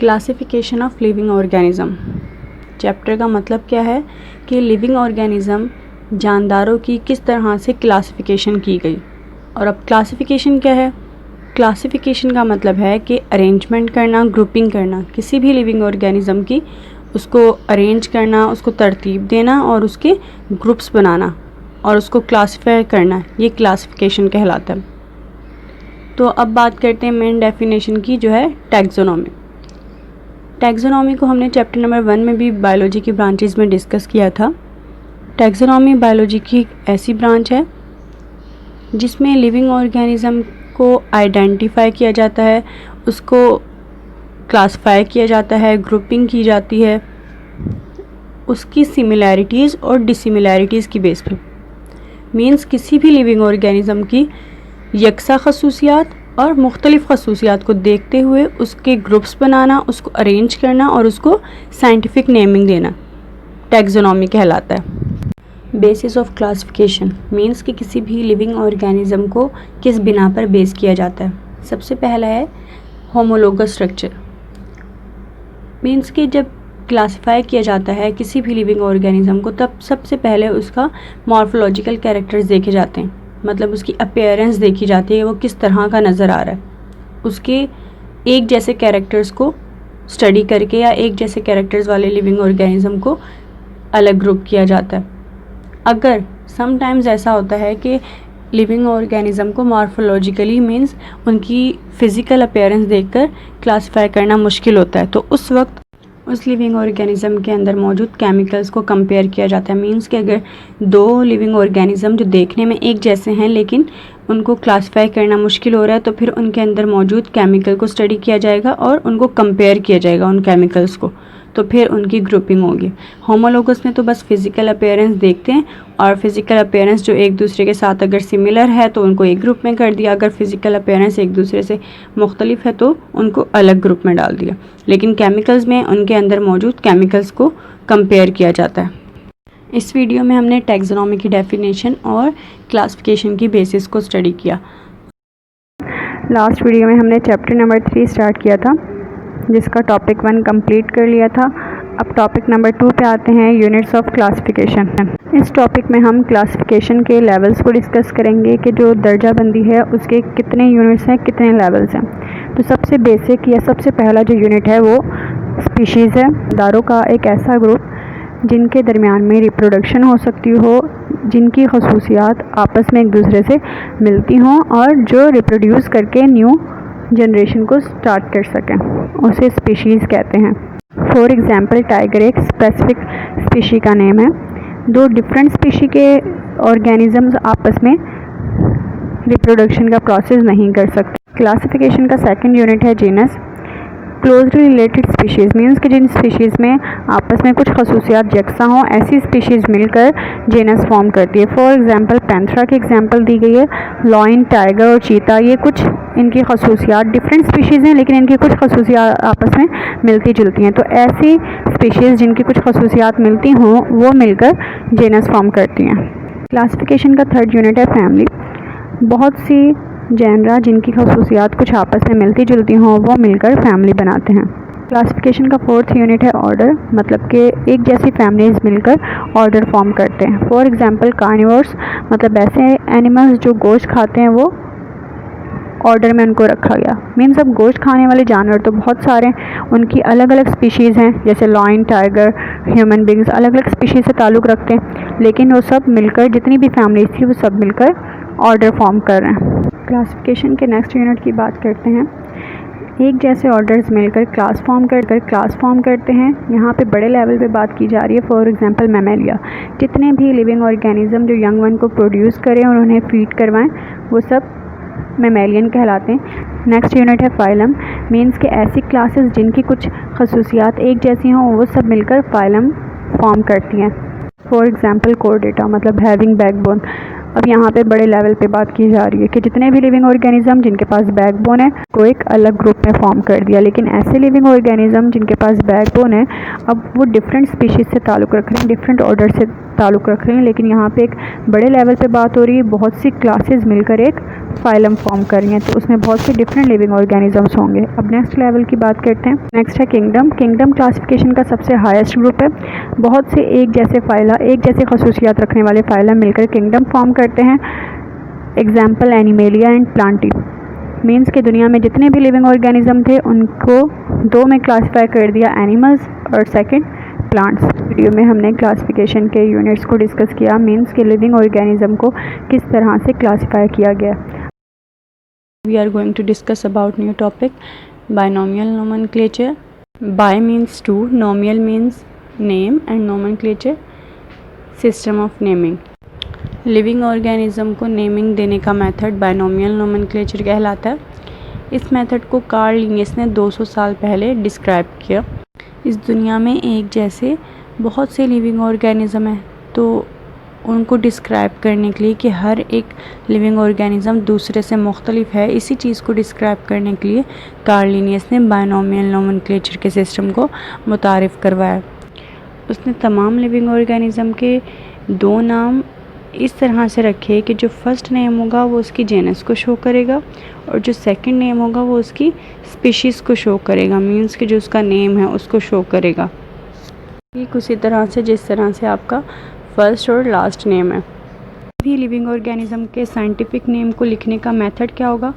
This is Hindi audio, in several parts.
Classification of living organism. Chapter का मतलब क्या है कि लिविंग ऑर्गेनिज्म जानदारों की किस तरह से क्लासिफिकेशन की गई। और अब क्लासिफिकेशन क्या है? क्लासिफिकेशन का मतलब है कि अरेंजमेंट करना, ग्रुपिंग करना, किसी भी लिविंग ऑर्गेनिज्म की उसको अरेंज करना, उसको तरतीब देना और उसके ग्रुप्स बनाना और उसको क्लासिफाई करना, ये क्लासिफिकेशन कहलाता है। तो अब बात करते हैं मेन डेफिनेशन की, जो है टैक्सोनॉमी। टैक्सोनॉमी को हमने चैप्टर नंबर 1 में भी बायोलॉजी की ब्रांचेस में डिस्कस किया था। टैक्सोनॉमी बायोलॉजी की एक ऐसी ब्रांच है जिसमें लिविंग ऑर्गेनिज्म को आइडेंटिफाई किया जाता है, उसको क्लासिफाई किया जाता है, ग्रुपिंग की जाती है उसकी सिमिलैरिटीज़ और डिसिमिलैरिटीज़ की बेस पे। मीन्स किसी भी लिविंग ऑर्गेनिज्म की यकसा खसूसियात और मुख्तलिफ़ खसूसियात को देखते हुए उसके ग्रुप्स बनाना, उसको अरेंज करना और उसको साइंटिफिक नेमिंग देना टैक्सोनॉमी कहलाता है। बेसिस ऑफ क्लासिफिकेशन मीन्स कि किसी भी लिविंग ऑर्गेनिज्म को किस बिना पर बेस किया जाता है। सबसे पहला है होमोलोगस स्ट्रक्चर। मीन्स कि जब क्लासिफाई किया जाता है किसी भी लिविंग ऑर्गेनिज्म को, तब सबसे पहले उसका मॉर्फोलॉजिकल कैरेक्टर्स देखे जाते हैं, मतलब उसकी अपीयरेंस देखी जाती है, वो किस तरह का नज़र आ रहा है। उसके एक जैसे कैरेक्टर्स को स्टडी करके या एक जैसे कैरेक्टर्स वाले लिविंग ऑर्गेनिज्म को अलग ग्रुप किया जाता है। अगर समटाइम्स ऐसा होता है कि लिविंग ऑर्गेनिज्म को मॉर्फोलॉजिकली मीन्स उनकी फ़िज़िकल अपीयरेंस देखकर क्लासिफाई करना मुश्किल होता है, तो उस वक्त उस लिविंग ऑर्गेनिज्म के अंदर मौजूद केमिकल्स को कंपेयर किया जाता है। मीन्स कि अगर दो लिविंग ऑर्गेनिज्म जो देखने में एक जैसे हैं लेकिन उनको क्लासिफाई करना मुश्किल हो रहा है, तो फिर उनके अंदर मौजूद केमिकल को स्टडी किया जाएगा और उनको कंपेयर किया जाएगा उन केमिकल्स को, तो फिर उनकी ग्रुपिंग होगी। होमोलोगस में तो बस फिज़िकल अपीयरेंस देखते हैं और फिज़िकल अपीयरेंस जो एक दूसरे के साथ अगर सिमिलर है तो उनको एक ग्रुप में कर दिया, अगर फिज़िकल अपीयरेंस एक दूसरे से मुख्तलिफ है तो उनको अलग ग्रुप में डाल दिया। लेकिन केमिकल्स में उनके अंदर मौजूद केमिकल्स को कंपेयर किया जाता है। इस वीडियो में हमने टैक्सोनॉमी की डेफिनेशन और क्लासिफिकेशन की बेसिस को स्टडी किया। लास्ट वीडियो में हमने चैप्टर नंबर 3 स्टार्ट किया था, जिसका टॉपिक 1 कंप्लीट कर लिया था। अब टॉपिक नंबर 2 पे आते हैं, यूनिट्स ऑफ क्लासिफिकेशन। इस टॉपिक में हम क्लासिफिकेशन के लेवल्स को डिस्कस करेंगे कि जो दर्जा बंदी है उसके कितने यूनिट्स हैं, कितने लेवल्स हैं। तो सबसे बेसिक या सबसे पहला जो यूनिट है वो स्पीशीज़ है। दारों का एक ऐसा ग्रुप जिनके दरमियान में रिप्रोडक्शन हो सकती हो, जिनकी खसूसियात आपस में एक दूसरे से मिलती हों और जो रिप्रोड्यूस करके न्यू जनरेशन को स्टार्ट कर सकें, उसे स्पीशीज़ कहते हैं। फॉर एग्ज़ाम्पल टाइगर एक स्पेसिफिक स्पीशी का नेम है। दो डिफरेंट स्पीशी के ऑर्गेनिजम्स आपस में रिप्रोडक्शन का प्रोसेस नहीं कर सकते। क्लासिफिकेशन का सेकंड यूनिट है genus. Closely related species means कि जिन स्पीशीज़ में आपस में कुछ खसूसियात यकसा हों, ऐसी स्पीशीज़ मिलकर जीनस फॉर्म करती है। फॉर एग्ज़ाम्पल पैंथरा की एग्जांपल दी गई है, लॉयन, टाइगर और चीता। ये कुछ इनकी खसूसियात डिफरेंट स्पीशीज़ हैं लेकिन इनकी कुछ खसूसियात आपस में मिलती जुलती हैं। तो ऐसी स्पीशीज़ जिनकी कुछ खसूसियात मिलती हों वो मिलकर जीनस फॉर्म करती हैं। क्लासिफिकेशन का थर्ड यूनिट है फैमिली। बहुत सी जेनरा जिनकी खसूसियात कुछ आपस में मिलती जुलती हों वो मिलकर फैमिली बनाते हैं। क्लासिफिकेशन का फोर्थ यूनिट है ऑर्डर, मतलब कि एक जैसी फैमिलीज मिलकर ऑर्डर फॉर्म करते हैं। फॉर एग्जांपल कार्निवोर्स, मतलब ऐसे एनिमल्स जो गोश्त खाते हैं वो ऑर्डर में उनको रखा गया। मीन्स अब गोश्त खाने वाले जानवर तो बहुत सारे हैं, उनकी अलग अलग स्पीशीज़ हैं, जैसे लॉयन, टाइगर, ह्यूमन बींग्स अलग अलग स्पीशीज़ से ताल्लुक़ रखते हैं, लेकिन वो सब मिलकर, जितनी भी फैमिलीज थी वो सब मिलकर ऑर्डर फॉर्म कर रहे हैं। क्लासिफिकेशन के नेक्स्ट यूनिट की बात करते हैं। एक जैसे ऑर्डर्स मिलकर क्लास फॉर्म करते हैं। यहाँ पे बड़े लेवल पे बात की जा रही है। फॉर एग्जांपल मैमेलिया, जितने भी लिविंग ऑर्गेनिज्म जो यंग वन को प्रोड्यूस करें और उन्हें फीड करवाएं वो सब मैमेलियन कहलाते हैं। नेक्स्ट यूनिट है फाइलम, मीन्स के ऐसी क्लासेस जिनकी कुछ खसूसियात एक जैसी हों वो सब मिलकर फाइलम फॉर्म करती हैं। फॉर एग्जांपल कोर्डेटा, मतलब हैविंग बैकबोन। अब यहाँ पे बड़े लेवल पे बात की जा रही है कि जितने भी लिविंग ऑर्गेनिज्म जिनके पास बैकबोन है को एक अलग ग्रुप में फॉर्म कर दिया, लेकिन ऐसे लिविंग ऑर्गेनिज्म जिनके पास बैकबोन है अब वो डिफरेंट स्पीशीज़ से ताल्लुक़ रख रहे हैं, डिफरेंट ऑर्डर से ताल्लुक़ रख रहे हैं, लेकिन यहाँ पे एक बड़े लेवल पे बात हो रही है, बहुत सी क्लासेस मिलकर एक फाइलम फॉर्म कर रही हैं, तो उसमें बहुत से डिफरेंट लिविंग ऑर्गेनिजम्स होंगे। अब नेक्स्ट लेवल की बात करते हैं। नेक्स्ट है किंगडम। किंगडम क्लासिफिकेशन का सबसे हाईएस्ट ग्रुप है। बहुत से एक जैसे फाइला, एक जैसे खसूसियात रखने वाले फाइला मिलकर किंगडम फॉर्म करते हैं। Example animalia and Plantae. Means कि दुनिया में जितने भी लिविंग ऑर्गेनिज्म थे उनको दो में क्लासीफाई कर दिया, एनिमल्स और सेकंड प्लांट्स। वीडियो में हमने क्लासिफिकेशन के यूनिट्स को डिस्कस किया, मीन्स कि लिविंग ऑर्गेनिज्म को किस तरह से क्लासीफाई किया गया। We are going to discuss about new topic, binomial nomenclature. By means two, nomial means name and nomenclature system of naming. Living organism को नेमिंग देने का मेथड बायनोमियल नोमेनक्लेचर कहलाता है। इस मेथड को कार्ल लिनियस ने 200 साल पहले डिस्क्राइब किया। इस दुनिया में एक जैसे बहुत से लिविंग ऑर्गेनिज्म हैं, तो उनको डिस्क्राइब करने के लिए कि हर एक लिविंग ऑर्गेनिज्म दूसरे से मुख्तलिफ है, इसी चीज़ को डिस्क्राइब करने के लिए कार्ल लिनियस ने बायनोमियल नोमेनक्लेचर के सिस्टम को मुतारिफ़ करवाया। उसने तमाम लिविंग ऑर्गेनिज्म के दो नाम इस तरह से रखे कि जो फर्स्ट नेम होगा वो उसकी जेनस को शो करेगा और जो सेकंड नेम होगा वो उसकी स्पीशीज़ को शो करेगा, मींस कि जो उसका नेम है उसको शो करेगा। ठीक उसी तरह से जिस तरह से आपका फर्स्ट और लास्ट नेम है। भी लिविंग ऑर्गेनिज्म के साइंटिफिक नेम को लिखने का मेथड क्या होगा?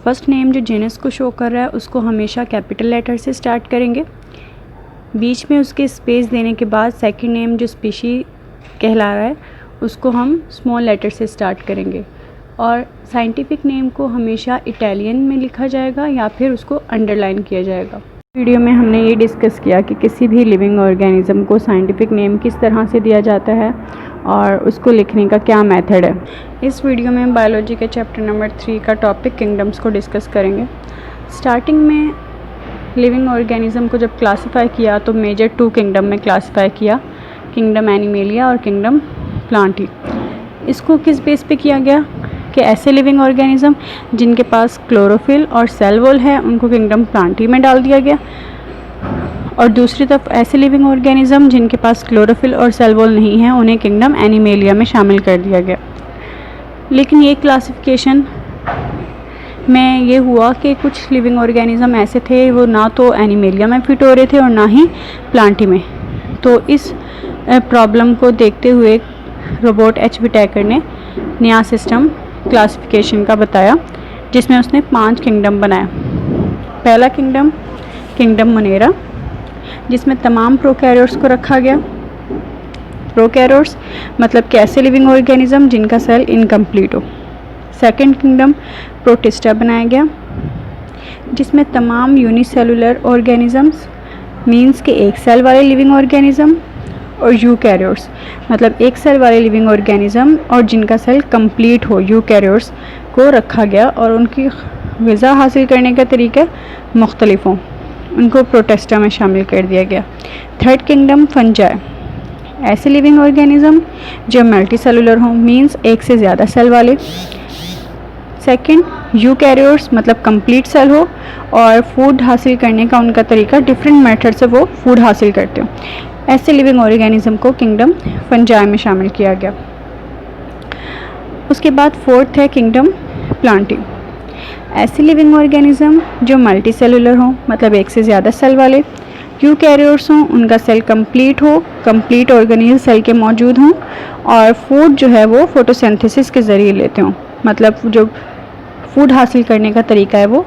फर्स्ट नेम जो जेनस को शो कर रहा है उसको हमेशा कैपिटल लेटर से स्टार्ट करेंगे, बीच में उसके स्पेस देने के बाद सेकंड नेम जो स्पीशी कहला रहा है उसको हम स्मॉल लेटर से स्टार्ट करेंगे, और साइंटिफिक नेम को हमेशा इटालियन में लिखा जाएगा या फिर उसको अंडरलाइन किया जाएगा। वीडियो में हमने ये डिस्कस किया कि किसी भी लिविंग ऑर्गेनिज्म को साइंटिफिक नेम किस तरह से दिया जाता है और उसको लिखने का क्या मेथड है। इस वीडियो में बायोलॉजी के चैप्टर नंबर 3 का टॉपिक किंगडम्स को डिस्कस करेंगे। स्टार्टिंग में लिविंग ऑर्गेनिज्म को जब क्लासीफाई किया तो मेजर 2 किंगडम में क्लासीफाई किया, किंगडम एनिमेलिया और किंगडम प्लांटी। इसको किस बेस पे किया गया कि ऐसे लिविंग ऑर्गेनिज्म जिनके पास क्लोरोफिल और सेल वॉल है उनको किंगडम प्लांटी में डाल दिया गया, और दूसरी तरफ ऐसे लिविंग ऑर्गेनिज्म जिनके पास क्लोरोफिल और सेल वॉल नहीं है उन्हें किंगडम एनिमेलिया में शामिल कर दिया गया। लेकिन ये क्लासिफिकेशन में ये हुआ कि कुछ लिविंग ऑर्गेनिज्म ऐसे थे वो ना तो एनिमेलिया में फिट हो रहे थे और ना ही प्लांटी में। तो इस प्रॉब्लम को देखते हुए रोबर्ट एच विटेकर ने नया सिस्टम क्लासिफिकेशन का बताया, जिसमें उसने 5 किंगडम बनाया। पहला किंगडम किंगडम मोनेरा, जिसमें तमाम प्रोकैरियोट्स को रखा गया। प्रोकैरियोट्स मतलब कि ऐसे लिविंग ऑर्गेनिज्म जिनका सेल इनकम्प्लीट हो। सेकंड किंगडम प्रोटिस्टा बनाया गया, जिसमें तमाम यूनिसेलुलर ऑर्गेनिजम्स मींस के एक सेल वाले लिविंग ऑर्गेनिज्म, और यूकैरियोट्स मतलब एक सेल वाले लिविंग ऑर्गेनिज्म और जिनका सेल कंप्लीट हो, यूकैरियोट्स को रखा गया और उनकी ग़िज़ा हासिल करने का तरीका मुख्तलिफ हों, उनको प्रोटिस्टा में शामिल कर दिया गया। थर्ड किंगडम फंजाई, ऐसे लिविंग ऑर्गेनिज्म जो मल्टी सेलुलर हों, मींस एक से ज़्यादा सेल वाले। सेकंड यूकैरियोट्स मतलब कंप्लीट सेल हो और फूड हासिल करने का उनका तरीका डिफरेंट मेथड से वो फूड हासिल करते हो, ऐसे लिविंग ऑर्गेनिज्म को किंगडम फंजाई में शामिल किया गया। उसके बाद फोर्थ है किंगडम प्लांटी, ऐसे लिविंग ऑर्गेनिज्म जो मल्टी सेलुलर हों मतलब एक से ज़्यादा सेल वाले, यूकैरियोट्स हों, उनका सेल कंप्लीट हो, कंप्लीट ऑर्गेनिजम सेल के मौजूद हों और फूड जो है वो फोटोसिंथेसिस के ज़रिए लेते हों, मतलब जो फूड हासिल करने का तरीका है वो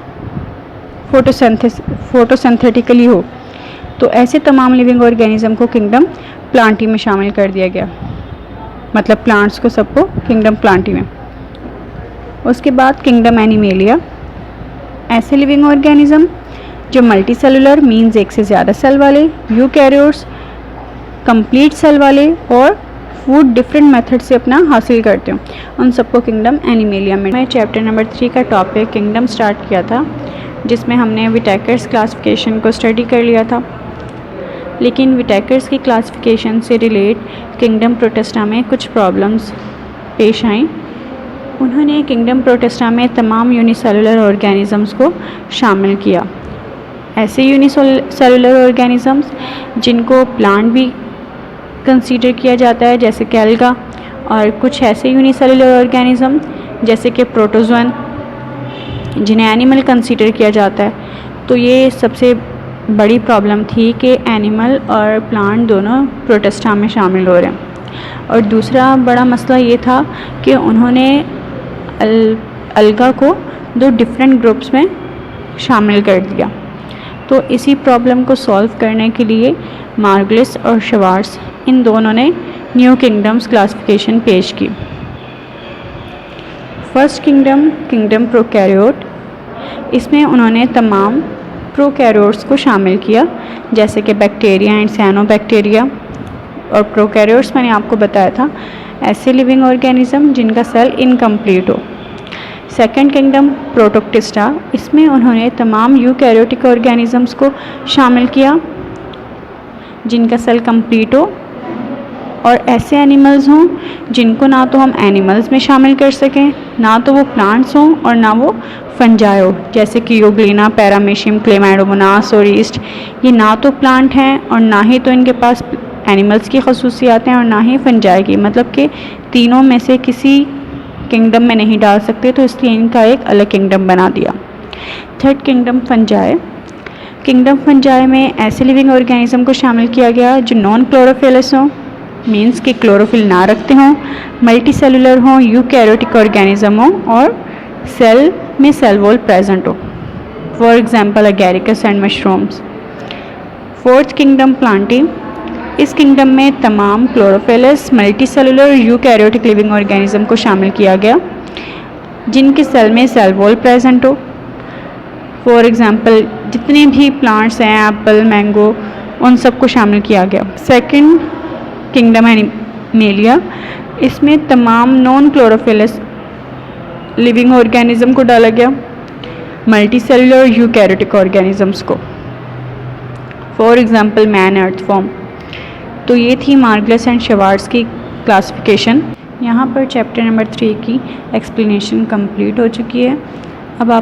फोटोसिंथेटिकली हो। तो ऐसे तमाम लिविंग ऑर्गेनिज्म को किंगडम प्लांटी में शामिल कर दिया गया, मतलब प्लांट्स को सबको किंगडम प्लांटी में। उसके बाद किंगडम एनिमेलिया, ऐसे लिविंग ऑर्गेनिज्म जो मल्टी सेलुलर मीन्स एक से ज़्यादा सेल वाले, यूकैरियोट्स कंप्लीट सेल वाले और फूड डिफरेंट मेथड से अपना हासिल करते हो, उन सबको किंगडम एनिमेलिया में। मैं चैप्टर नंबर 3 का टॉपिक किंगडम स्टार्ट किया था, जिसमें हमने विटेकर्स क्लासिफिकेशन को स्टडी कर लिया था। लेकिन विटेकर्स की क्लासिफिकेशन से रिलेट किंगडम प्रोटिस्टा में कुछ प्रॉब्लम्स पेश आईं। उन्होंने किंगडम प्रोटिस्टा में तमाम यूनिसेलुलर ऑर्गेनिजम्स को शामिल किया, ऐसे यूनिसेलुलर ऑर्गेनिजम्स जिनको प्लांट भी कंसीडर किया जाता है जैसे कैल्गा, और कुछ ऐसे यूनिसेलुलर ऑर्गेनिज्म जैसे कि प्रोटोजोन, जिन्हें एनिमल कंसीडर किया जाता है। तो ये सबसे बड़ी प्रॉब्लम थी कि एनिमल और प्लांट दोनों प्रोटिस्टा में शामिल हो रहे हैं। और दूसरा बड़ा मसला ये था कि उन्होंने अलगा को 2 डिफरेंट ग्रुप्स में शामिल कर दिया। तो इसी प्रॉब्लम को सॉल्व करने के लिए मार्गलिस और शवार्ट्स इन दोनों ने न्यू किंगडम्स क्लासिफिकेशन पेश की। फर्स्ट किंगडम प्रोकैरियोट, इसमें उन्होंने तमाम प्रोकैरियोट्स को शामिल किया, जैसे कि बैक्टीरिया एंड साइनोबैक्टीरिया। और प्रोकैरियोट्स मैंने आपको बताया था ऐसे लिविंग ऑर्गेनिज्म जिनका सेल इनकम्प्लीट हो। सेकेंड किंगडम प्रोटोक्टिस्टा, इसमें उन्होंने तमाम यूकैरियोटिक ऑर्गेनिजम्स को शामिल किया जिनका सेल कंप्लीट हो और ऐसे एनिमल्स हों जिनको ना तो हम एनिमल्स में शामिल कर सकें, ना तो वो प्लांट्स हों और ना वो फंजाई हो, जैसे कि यूग्लिना, पैरामीशियम, क्लेमाइडोमोनास और ईस्ट। ये ना तो प्लांट हैं और ना ही तो इनके पास एनिमल्स की खसूसियात हैं और ना ही फंजाई की, मतलब कि तीनों में से किसी किंगडम में नहीं डाल सकते, तो इसलिए इनका एक अलग किंगडम बना दिया। Third kingdom fungi, kingdom fungi में ऐसे लिविंग ऑर्गेनिज्म को शामिल किया गया जो नॉन क्लोरोफिलस हों, मीन्स कि क्लोरोफिल ना रखते हों, मल्टी सेलुलर हों, यूकैरियोटिक ऑर्गेनिज्म हों और सेल में सेल वॉल प्रेजेंट हो, for example एगैरिकस and mushrooms. Fourth kingdom Plantae, इस किंगडम में तमाम chlorophyllous, multi cellular, eukaryotic living organism को शामिल किया गया जिनके सेल में सेल वॉल प्रेजेंट हो, फॉर एग्जांपल जितने भी प्लांट्स हैं, एप्पल, मैंगो, उन सबको शामिल किया गया। सेकंड किंगडम एनिमेलिया, इसमें तमाम नॉन क्लोरोफिलस लिविंग ऑर्गेनिज्म को डाला गया, मल्टी सेलुलर यूकैरियोटिक ऑर्गेनिजम्स को, for example man, earth form. तो ये थी मार्गलिस एंड शवार्ट्स की क्लासिफिकेशन। यहाँ पर चैप्टर नंबर 3 की एक्सप्लेनेशन कंप्लीट हो चुकी है।